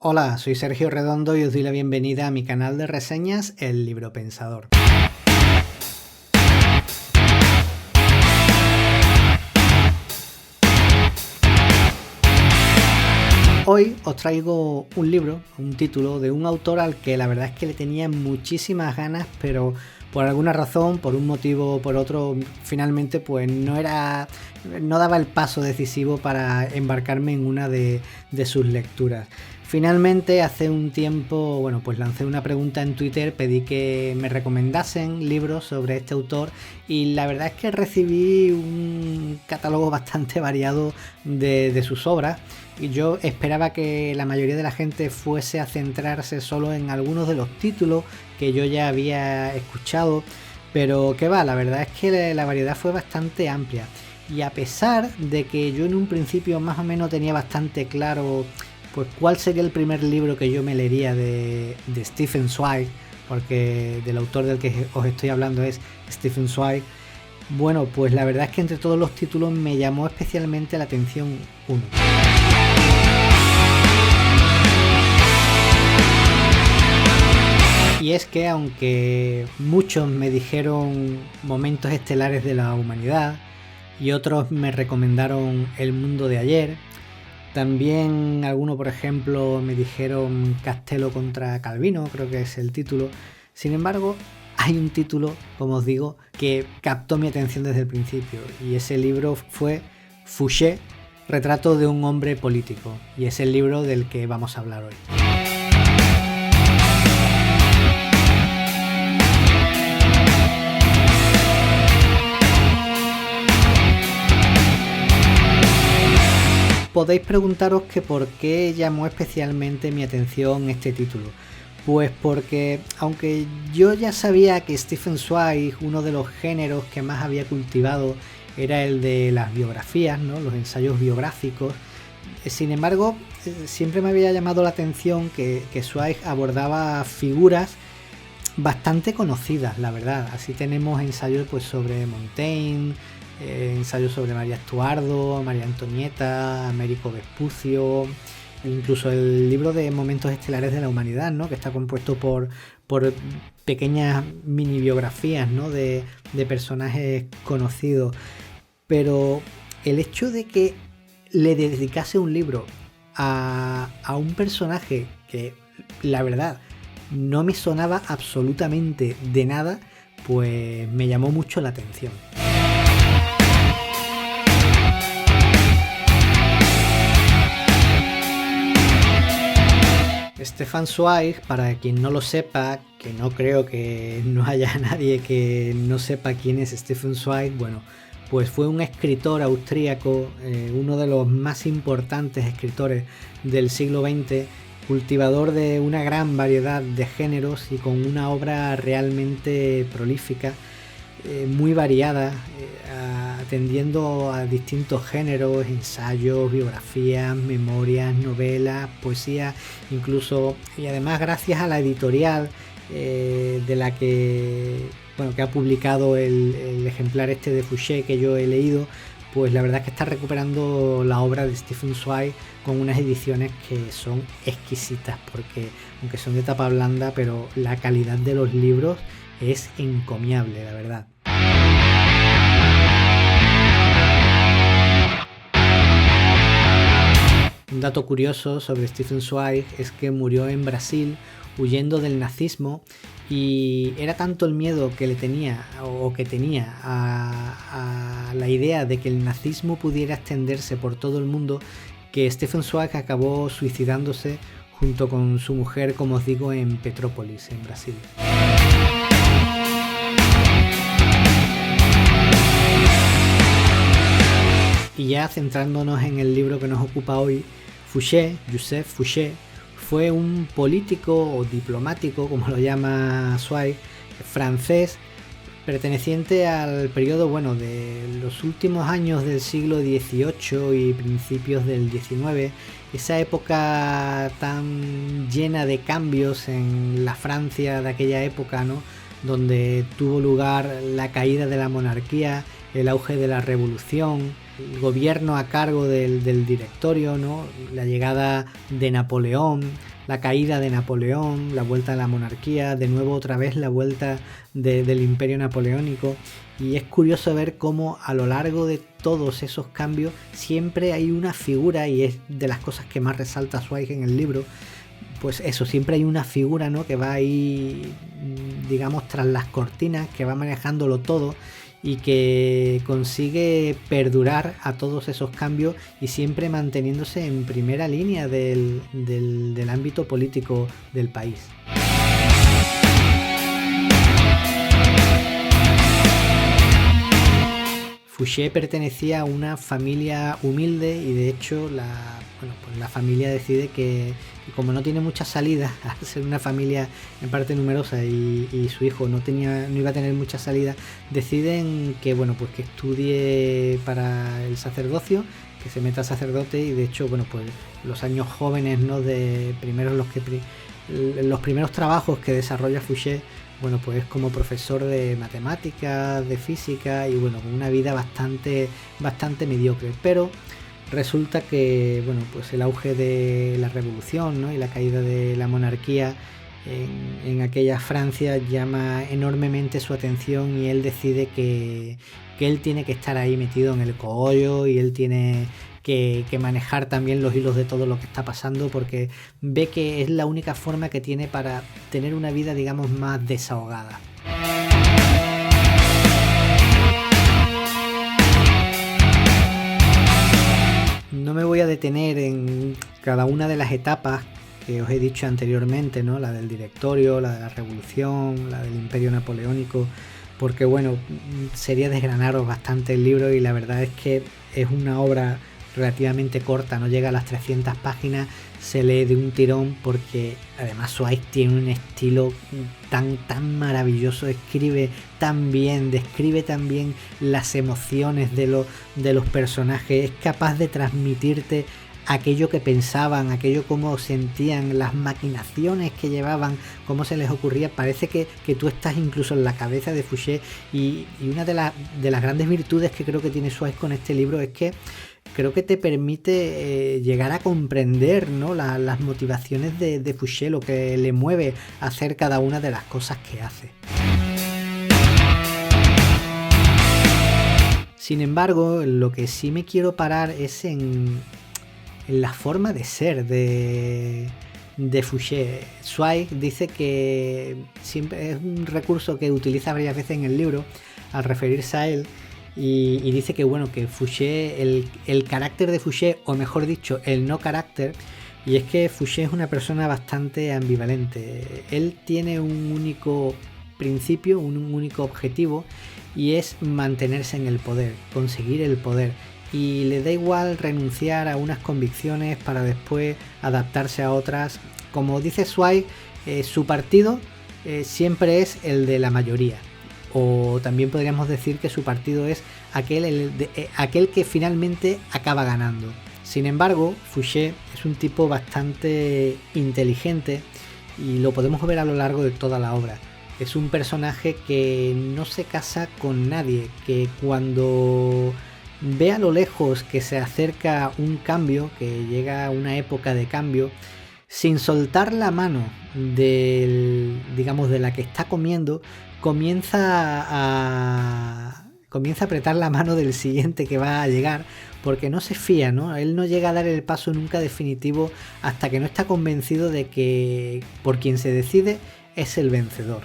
Hola, soy Sergio Redondo y os doy la bienvenida a mi canal de reseñas El Libro Pensador. Hoy os traigo un libro, un título de un autor al que la verdad es que le tenía muchísimas ganas, pero por alguna razón, por un motivo o por otro, finalmente pues no daba el paso decisivo para embarcarme en una de sus lecturas. Finalmente, hace un tiempo, pues lancé una pregunta en Twitter, pedí que me recomendasen libros sobre este autor y la verdad es que recibí un catálogo bastante variado de sus obras. Y yo esperaba que la mayoría de la gente fuese a centrarse solo en algunos de los títulos que yo ya había escuchado, pero que va, la verdad es que la variedad fue bastante amplia. Y a pesar de que yo en un principio más o menos tenía bastante claro pues cuál sería el primer libro que yo me leería de Stephen Zweig, porque del autor del que os estoy hablando es Stephen Zweig, bueno, pues la verdad es que entre todos los títulos me llamó especialmente la atención uno. Y es que aunque muchos me dijeron Momentos estelares de la humanidad y otros me recomendaron El mundo de ayer, también algunos, por ejemplo, me dijeron Castelo contra Calvino, creo que es el título. Sin embargo, hay un título, como os digo, que captó mi atención desde el principio, y ese libro fue Fouché, retrato de un hombre político, y es el libro del que vamos a hablar hoy. Podéis preguntaros que por qué llamó especialmente mi atención este título. Pues porque, aunque yo ya sabía que Stephen Zweig, uno de los géneros que más había cultivado era el de las biografías, ¿no? Los ensayos biográficos, sin embargo, siempre me había llamado la atención que Zweig abordaba figuras bastante conocidas, la verdad. Así tenemos ensayos pues sobre Montaigne, ensayos sobre María Estuardo, María Antonieta, Américo Vespucio, incluso el libro de Momentos estelares de la humanidad, ¿no? Que está compuesto por pequeñas mini biografías, ¿no? de personajes conocidos. Pero el hecho de que le dedicase un libro a un personaje que la verdad no me sonaba absolutamente de nada, pues me llamó mucho la atención. Stefan Zweig, para quien no lo sepa, que no creo que no haya nadie que no sepa quién es Stefan Zweig, pues fue un escritor austríaco, uno de los más importantes escritores del siglo XX, cultivador de una gran variedad de géneros y con una obra realmente prolífica, muy variada, atendiendo a distintos géneros, ensayos, biografías, memorias, novelas, poesía, incluso, y además gracias a la editorial de la que ha publicado el ejemplar este de Fouché que yo he leído, pues la verdad es que está recuperando la obra de Stephen Zweig con unas ediciones que son exquisitas, porque aunque son de tapa blanda, pero la calidad de los libros es encomiable, la verdad. Un dato curioso sobre Stephen Zweig es que murió en Brasil huyendo del nazismo, y era tanto el miedo que tenía a la idea de que el nazismo pudiera extenderse por todo el mundo, que Stephen Zweig acabó suicidándose junto con su mujer, como os digo, en Petrópolis, en Brasil. Y ya centrándonos en el libro que nos ocupa hoy, Fouché, Joseph Fouché, fue un político o diplomático, como lo llama Zweig, francés, perteneciente al periodo de los últimos años del siglo XVIII y principios del XIX, esa época tan llena de cambios en la Francia de aquella época, ¿no? Donde tuvo lugar la caída de la monarquía, el auge de la revolución, el gobierno a cargo del directorio, ¿no? La llegada de Napoleón, la caída de Napoleón, la vuelta a la monarquía, de nuevo otra vez la vuelta del imperio napoleónico. Y es curioso ver cómo a lo largo de todos esos cambios siempre hay una figura, y es de las cosas que más resalta Zweig en el libro. Pues eso, siempre hay una figura, ¿no?, que va ahí, digamos, tras las cortinas, que va manejándolo todo y que consigue perdurar a todos esos cambios y siempre manteniéndose en primera línea del ámbito político del país. Fouché pertenecía a una familia humilde y de hecho la familia decide que como no tiene muchas salidas, al ser una familia en parte numerosa y su hijo no iba a tener muchas salidas, deciden que que estudie para el sacerdocio, que se meta sacerdote. Y de hecho los años jóvenes, ¿no?, los primeros trabajos que desarrolla Fouché, pues como profesor de matemáticas, de física y una vida bastante mediocre. Pero resulta que el auge de la revolución, ¿no?, y la caída de la monarquía en aquella Francia llama enormemente su atención y él decide que él tiene que estar ahí metido en el cogollo y él tiene que manejar también los hilos de todo lo que está pasando, porque ve que es la única forma que tiene para tener una vida, digamos, más desahogada. No me voy a detener en cada una de las etapas que os he dicho anteriormente, ¿no?, la del directorio, la de la revolución, la del imperio napoleónico, porque sería desgranaros bastante el libro y la verdad es que es una obra relativamente corta, no llega a las 300 páginas, se lee de un tirón porque además Zweig tiene un estilo tan maravilloso, escribe tan bien, describe tan bien las emociones de los personajes, es capaz de transmitirte aquello que pensaban, aquello cómo sentían, las maquinaciones que llevaban, cómo se les ocurría. Parece que tú estás incluso en la cabeza de Fouché y una de las grandes virtudes que creo que tiene Zweig con este libro es que creo que te permite llegar a comprender, ¿no?, las motivaciones de Fouché, lo que le mueve a hacer cada una de las cosas que hace. Sin embargo, lo que sí me quiero parar es en la forma de ser de Fouché. Zweig dice que siempre es un recurso que utiliza varias veces en el libro al referirse a él, y dice que que Fouché, el carácter de Fouché, o mejor dicho, el no carácter, y es que Fouché es una persona bastante ambivalente. Él tiene un único principio, un único objetivo, y es mantenerse en el poder, conseguir el poder, y le da igual renunciar a unas convicciones para después adaptarse a otras. Como dice Zweig, su partido siempre es el de la mayoría, o también podríamos decir que su partido es aquel que finalmente acaba ganando. Sin embargo, Fouché es un tipo bastante inteligente y lo podemos ver a lo largo de toda la obra. Es un personaje que no se casa con nadie, que cuando ve a lo lejos que se acerca un cambio, que llega una época de cambio, sin soltar la mano de la que está comiendo, comienza a apretar la mano del siguiente que va a llegar, porque no se fía, ¿no? Él no llega a dar el paso nunca definitivo hasta que no está convencido de que por quien se decide es el vencedor.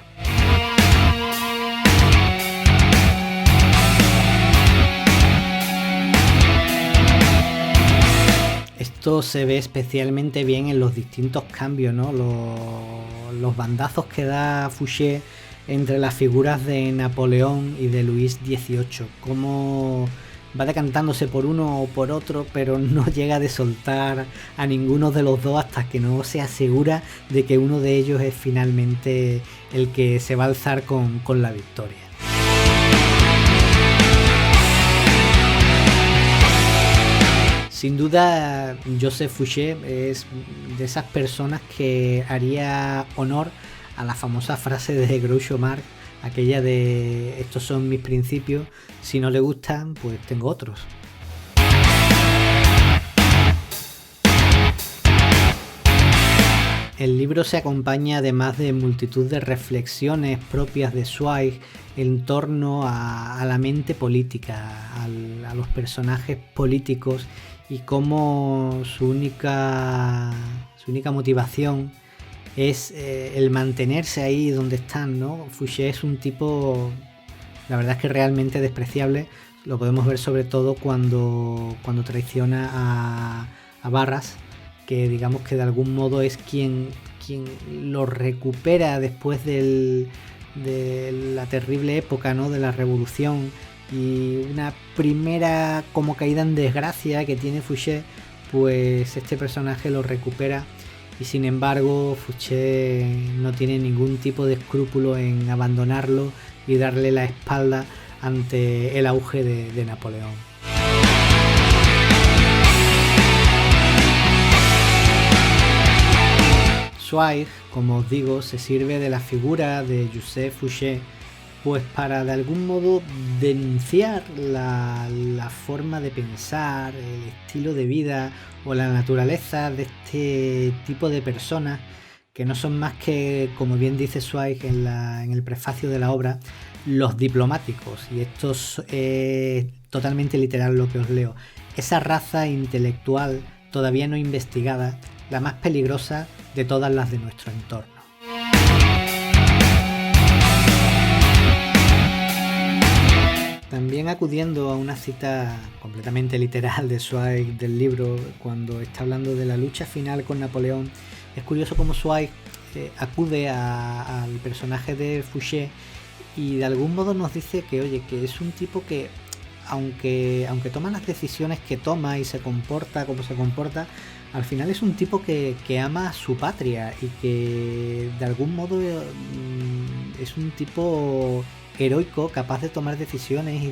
Esto se ve especialmente bien en los distintos cambios, ¿no? Los bandazos que da Fouché entre las figuras de Napoleón y de Luis XVIII, cómo va decantándose por uno o por otro, pero no llega de soltar a ninguno de los dos hasta que no se asegura de que uno de ellos es finalmente el que se va a alzar con la victoria. Sin duda, Joseph Fouché es de esas personas que haría honor a la famosa frase de Groucho Marx, aquella de estos son mis principios, si no le gustan, pues tengo otros. El libro se acompaña además de multitud de reflexiones propias de Zweig en torno a la mente política, a los personajes políticos y cómo su única motivación es el mantenerse ahí donde están, ¿no? Fouché es un tipo, la verdad es que realmente despreciable. Lo podemos ver sobre todo cuando traiciona a Barras, que digamos que de algún modo es quien lo recupera después de la terrible época, ¿no? De la revolución, y una primera como caída en desgracia que tiene Fouché, pues este personaje lo recupera, y sin embargo Fouché no tiene ningún tipo de escrúpulo en abandonarlo y darle la espalda ante el auge de Napoleón. Zweig, como os digo, se sirve de la figura de Joseph Fouché pues para de algún modo denunciar la forma de pensar, el estilo de vida o la naturaleza de este tipo de personas que no son más que, como bien dice Zweig en el prefacio de la obra, los diplomáticos. Y esto es totalmente literal lo que os leo. Esa raza intelectual todavía no investigada, la más peligrosa de todas las de nuestro entorno. También acudiendo a una cita completamente literal de Zweig del libro, cuando está hablando de la lucha final con Napoleón, es curioso cómo Zweig acude al personaje de Fouché y de algún modo nos dice que, oye, que es un tipo que aunque toma las decisiones que toma y se comporta como se comporta, al final es un tipo que ama a su patria y que de algún modo es un tipo heroico, capaz de tomar decisiones y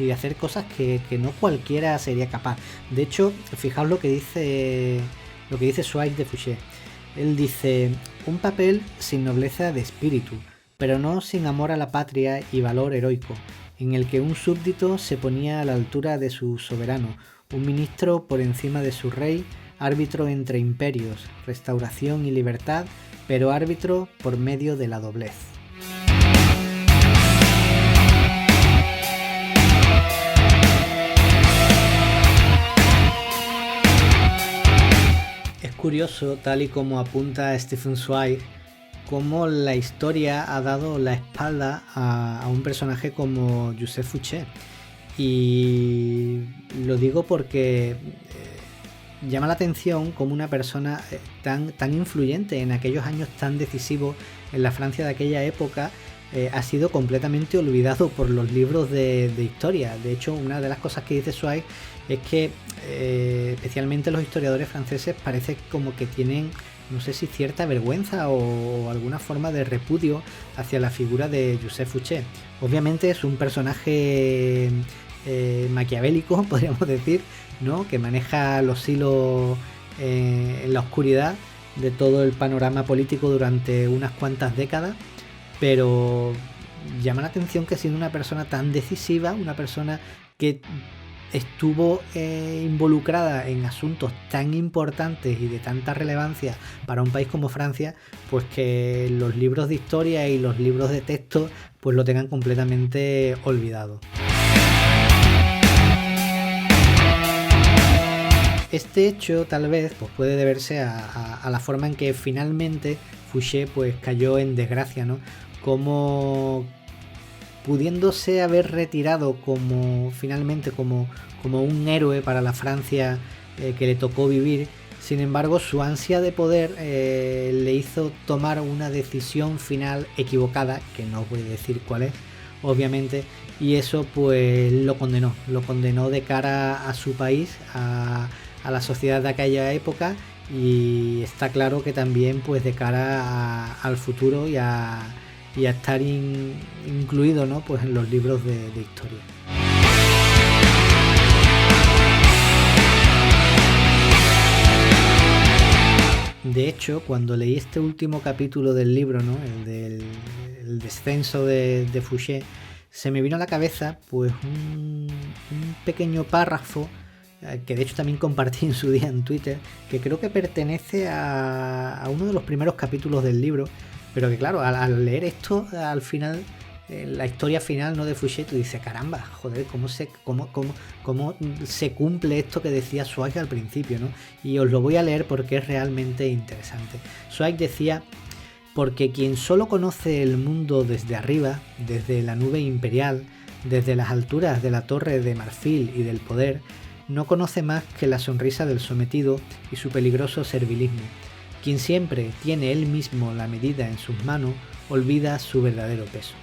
de hacer cosas que no cualquiera sería capaz. De hecho, fijaos lo que dice Zweig de Fouché. Él dice: un papel sin nobleza de espíritu, pero no sin amor a la patria y valor heroico, en el que un súbdito se ponía a la altura de su soberano, un ministro por encima de su rey, árbitro entre imperios, restauración y libertad, pero árbitro por medio de la doblez. Es curioso, tal y como apunta Stefan Zweig, cómo la historia ha dado la espalda a un personaje como Joseph Fouché. Y lo digo porque llama la atención como una persona tan influyente en aquellos años tan decisivos en la Francia de aquella época ha sido completamente olvidado por los libros de historia. De hecho, una de las cosas que dice Zweig es que especialmente los historiadores franceses parece como que tienen, no sé si cierta vergüenza o alguna forma de repudio hacia la figura de Joseph Fouché. Obviamente es un personaje maquiavélico, podríamos decir, ¿no? Que maneja los hilos en la oscuridad de todo el panorama político durante unas cuantas décadas, pero llama la atención que siendo una persona tan decisiva, una persona que estuvo involucrada en asuntos tan importantes y de tanta relevancia para un país como Francia, pues que los libros de historia y los libros de texto pues lo tengan completamente olvidado. Este hecho tal vez pues puede deberse a la forma en que finalmente Fouché pues cayó en desgracia, ¿no? Como pudiéndose haber retirado finalmente como un héroe para la Francia que le tocó vivir. Sin embargo, su ansia de poder le hizo tomar una decisión final equivocada, que no voy a decir cuál es, obviamente, y eso pues lo condenó de cara a su país, a la sociedad de aquella época, y está claro que también pues de cara al futuro y a estar incluido, ¿no? Pues en los libros de historia. De hecho, cuando leí este último capítulo del libro, ¿no? El descenso de Fouché, se me vino a la cabeza pues un pequeño párrafo que de hecho también compartí en su día en Twitter, que creo que pertenece a uno de los primeros capítulos del libro, pero que claro, al leer esto, al final, la historia final, ¿no?, de Fouché, tú dices, caramba, joder, cómo se cumple esto que decía Zweig al principio, ¿no? Y os lo voy a leer porque es realmente interesante. Zweig decía: porque quien solo conoce el mundo desde arriba, desde la nube imperial, desde las alturas de la torre de marfil y del poder, no conoce más que la sonrisa del sometido y su peligroso servilismo. Quien siempre tiene él mismo la medida en sus manos, olvida su verdadero peso.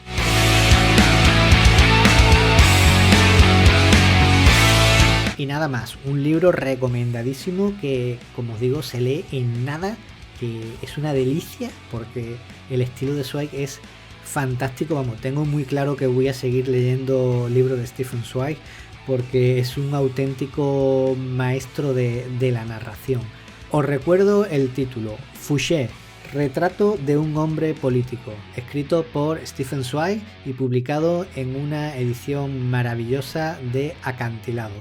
Y nada más, un libro recomendadísimo que, como os digo, se lee en nada, que es una delicia porque el estilo de Zweig es fantástico. Vamos, tengo muy claro que voy a seguir leyendo libros de Stefan Zweig porque es un auténtico maestro de la narración. Os recuerdo el título: Fouché, retrato de un hombre político, escrito por Stefan Zweig y publicado en una edición maravillosa de Acantilado.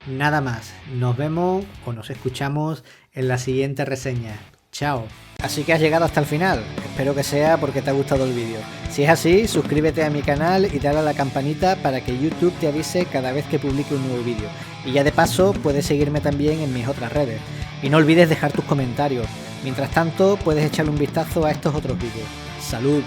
Nada más, nos vemos o nos escuchamos en la siguiente reseña. Chao. Así que has llegado hasta el final, espero que sea porque te ha gustado el vídeo. Si es así, suscríbete a mi canal y dale a la campanita para que YouTube te avise cada vez que publique un nuevo vídeo. Y ya de paso, puedes seguirme también en mis otras redes. Y no olvides dejar tus comentarios. Mientras tanto, puedes echarle un vistazo a estos otros vídeos. ¡Salud!